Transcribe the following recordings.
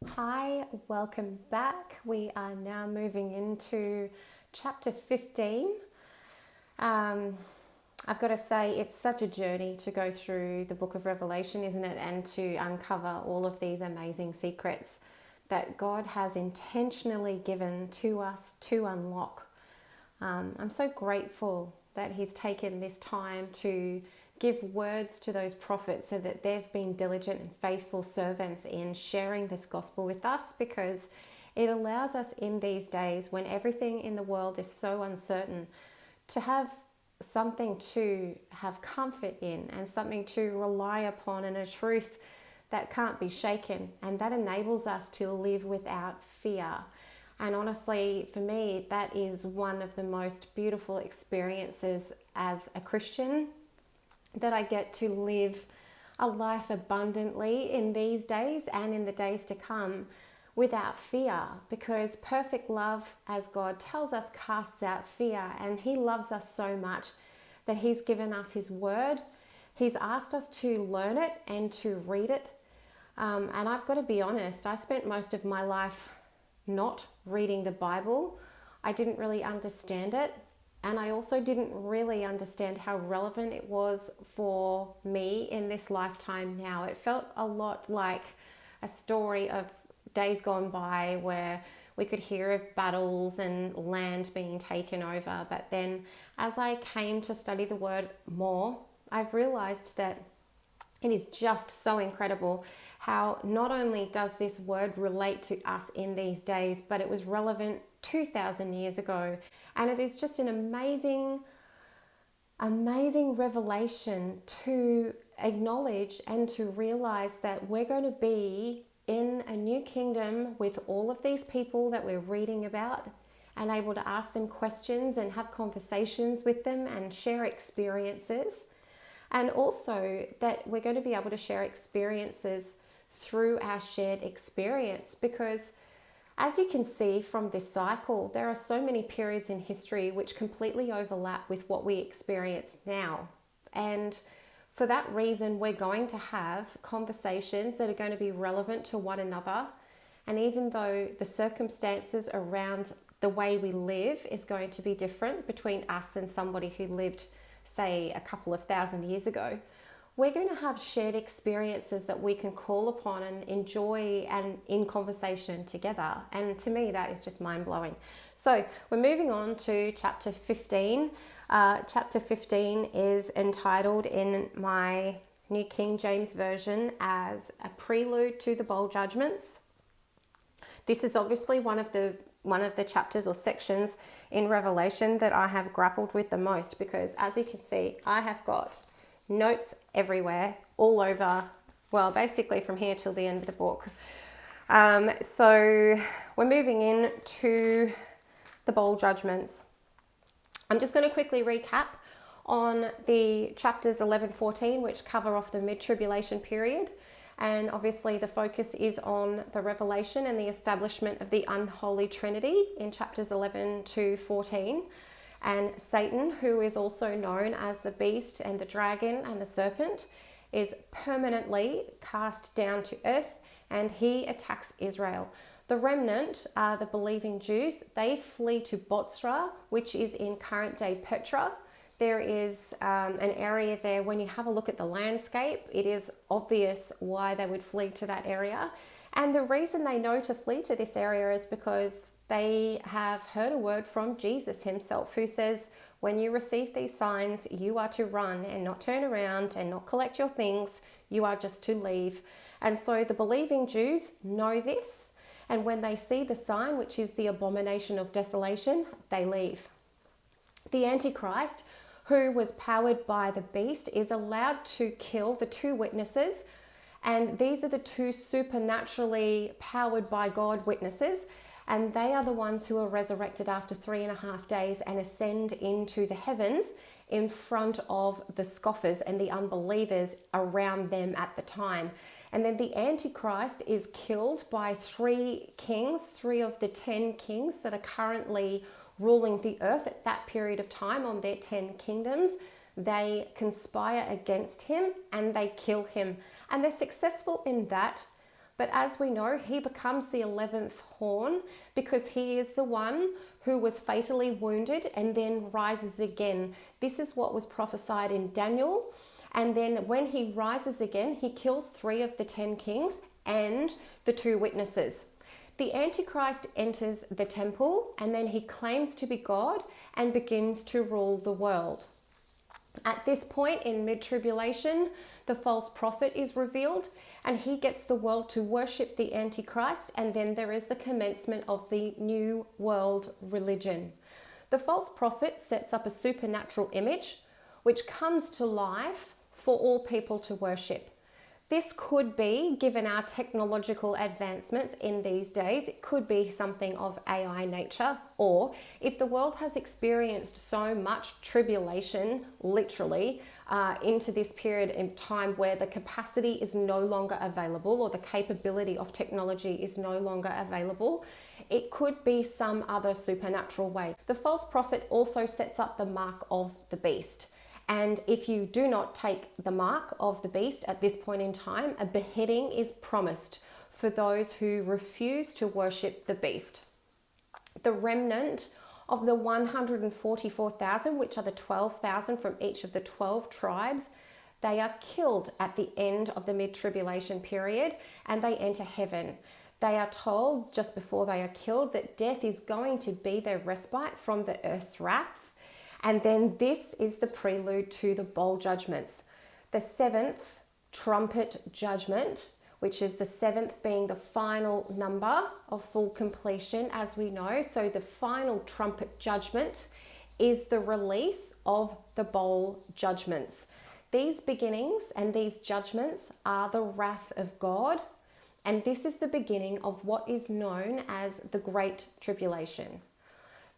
Hi, welcome back. We are now moving into chapter 15. I've got to say, it's such a journey to go through the book of Revelation, isn't it? And to uncover all of these amazing secrets that God has intentionally given to us to unlock. I'm so grateful that He's taken this time to give words to those prophets so that they've been diligent and faithful servants in sharing this gospel with us, because it allows us in these days when everything in the world is so uncertain to have something to have comfort in and something to rely upon, and a truth that can't be shaken, and that enables us to live without fear. And honestly, for me, that is one of the most beautiful experiences as a Christian, that I get to live a life abundantly in these days and in the days to come without fear, because perfect love, as God tells us, casts out fear. And He loves us so much that He's given us His word. He's asked us to learn it and to read it. And I've got to be honest, I spent most of my life not reading the Bible. I didn't really understand it. And I also didn't really understand how relevant it was for me in this lifetime now. It felt a lot like a story of days gone by where we could hear of battles and land being taken over. But then as I came to study the word more, I've realized that it is just so incredible how not only does this word relate to us in these days, but it was relevant 2,000 years ago. And it is just an amazing revelation to acknowledge and to realize that we're going to be in a new kingdom with all of these people that we're reading about, and able to ask them questions and have conversations with them and share experiences. And also that we're going to be able to share experiences through our shared experience, because as you can see from this cycle, there are so many periods in history which completely overlap with what we experience now. And for that reason, we're going to have conversations that are going to be relevant to one another. And even though the circumstances around the way we live is going to be different between us and somebody who lived, say, a couple of thousand years ago, we're going to have shared experiences that we can call upon and enjoy and in conversation together. And to me, that is just mind-blowing. So we're moving on to chapter 15. Chapter 15 is entitled in my New King James Version as a prelude to the bowl judgments. This is obviously one of the chapters or sections in Revelation that I have grappled with the most, because as you can see, I have got notes everywhere, all over, well, basically from here till the end of the book. So we're moving into the bowl judgments. I'm just going to quickly recap on the chapters 11-14, which cover off the mid-tribulation period. And obviously the focus is on the revelation and the establishment of the unholy Trinity in chapters 11 to 14. And Satan, who is also known as the beast and the dragon and the serpent, is permanently cast down to earth, and he attacks Israel. The remnant are the believing Jews. They flee to Bozrah, which is in current day Petra. There is an area there, when you have a look at the landscape, it is obvious why they would flee to that area. And the reason they know to flee to this area is because they have heard a word from Jesus himself, who says, when you receive these signs, you are to run and not turn around and not collect your things. You are just to leave. And so the believing Jews know this. And when they see the sign, which is the abomination of desolation, they leave. The Antichrist, who was powered by the beast, is allowed to kill the two witnesses. And these are the two supernaturally powered by God witnesses. And they are the ones who are resurrected after 3.5 days and ascend into the heavens in front of the scoffers and the unbelievers around them at the time. And then the Antichrist is killed by 3 kings, 3 of the 10 kings that are currently ruling the earth at that period of time on their 10 kingdoms. They conspire against him and they kill him. And they're successful in that. But as we know, he becomes the 11th horn because he is the one who was fatally wounded and then rises again. This is what was prophesied in Daniel. And then when he rises again, he kills 3 of the 10 kings and the 2 witnesses. The Antichrist enters the temple and then he claims to be God and begins to rule the world. At this point in mid-tribulation, the false prophet is revealed and he gets the world to worship the Antichrist, and then there is the commencement of the new world religion. The false prophet sets up a supernatural image which comes to life for all people to worship. This could be, given our technological advancements in these days, it could be something of AI nature, or if the world has experienced so much tribulation, literally, into this period in time where the capacity is no longer available or the capability of technology is no longer available, it could be some other supernatural way. The false prophet also sets up the mark of the beast. And if you do not take the mark of the beast at this point in time, a beheading is promised for those who refuse to worship the beast. The remnant of the 144,000, which are the 12,000 from each of the 12 tribes, they are killed at the end of the mid-tribulation period and they enter heaven. They are told just before they are killed that death is going to be their respite from the earth's wrath. And then this is the prelude to the bowl judgments. The 7th trumpet judgment, which is the 7th being the final number of full completion, as we know. So the final trumpet judgment is the release of the bowl judgments. These beginnings and these judgments are the wrath of God. And this is the beginning of what is known as the Great Tribulation.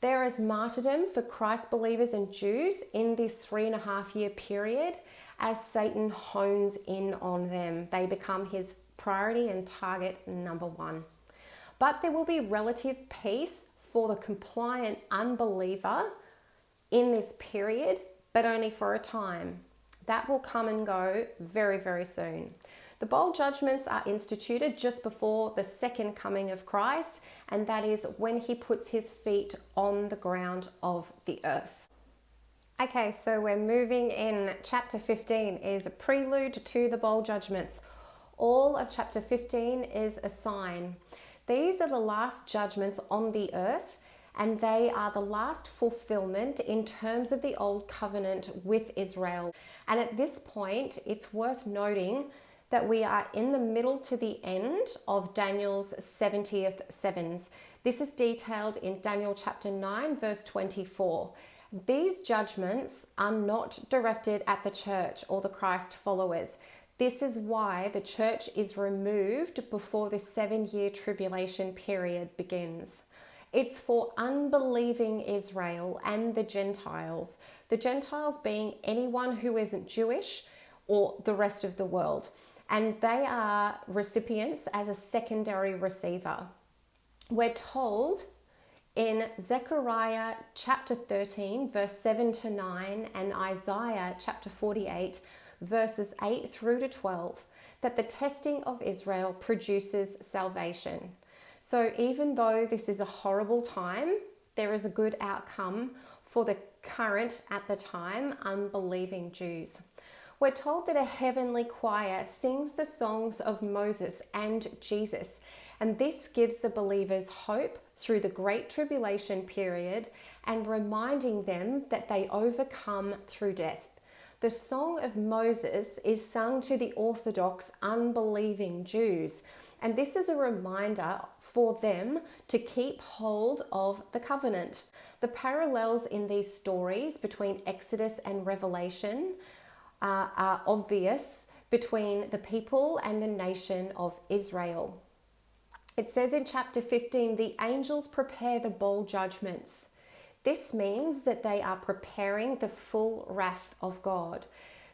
There is martyrdom for Christ believers and Jews in this 3.5-year period as Satan hones in on them. They become his priority and target number 1. But there will be relative peace for the compliant unbeliever in this period, but only for a time. That will come and go very, very soon. The bowl judgments are instituted just before the second coming of Christ, and that is when he puts his feet on the ground of the earth. Okay, so we're moving in. Chapter 15 is a prelude to the bowl judgments. All of chapter 15 is a sign. These are the last judgments on the earth, and they are the last fulfillment in terms of the old covenant with Israel. And at this point, it's worth noting that we are in the middle to the end of Daniel's 70th sevens. This is detailed in Daniel chapter 9, verse 24. These judgments are not directed at the church or the Christ followers. This is why the church is removed before the 7-year tribulation period begins. It's for unbelieving Israel and the Gentiles being anyone who isn't Jewish or the rest of the world. And they are recipients as a secondary receiver. We're told in Zechariah chapter 13, verse 7 to 9, and Isaiah chapter 48, verses 8 through to 12, that the testing of Israel produces salvation. So even though this is a horrible time, there is a good outcome for the current, at the time, unbelieving Jews. We're told that a heavenly choir sings the songs of Moses and Jesus, and this gives the believers hope through the Great Tribulation period and reminding them that they overcome through death. The song of Moses is sung to the Orthodox unbelieving Jews, and this is a reminder for them to keep hold of the covenant. The parallels in these stories between Exodus and Revelation are obvious between the people and the nation of Israel. It says in chapter 15, the angels prepare the bowl judgments. This means that they are preparing the full wrath of God.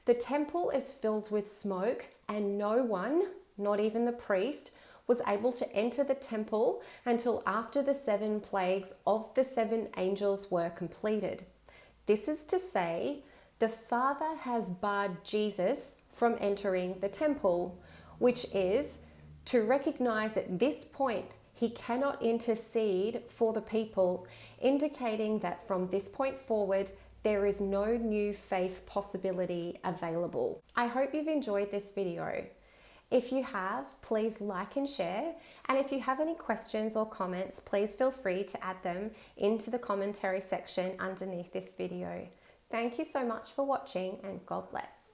The temple is filled with smoke, and no one, not even the priest, was able to enter the temple until after the 7 plagues of the 7 angels were completed. This is to say, the Father has barred Jesus from entering the temple, which is to recognize at this point he cannot intercede for the people, indicating that from this point forward, there is no new faith possibility available. I hope you've enjoyed this video. If you have, please like and share. And if you have any questions or comments, please feel free to add them into the commentary section underneath this video. Thank you so much for watching, and God bless.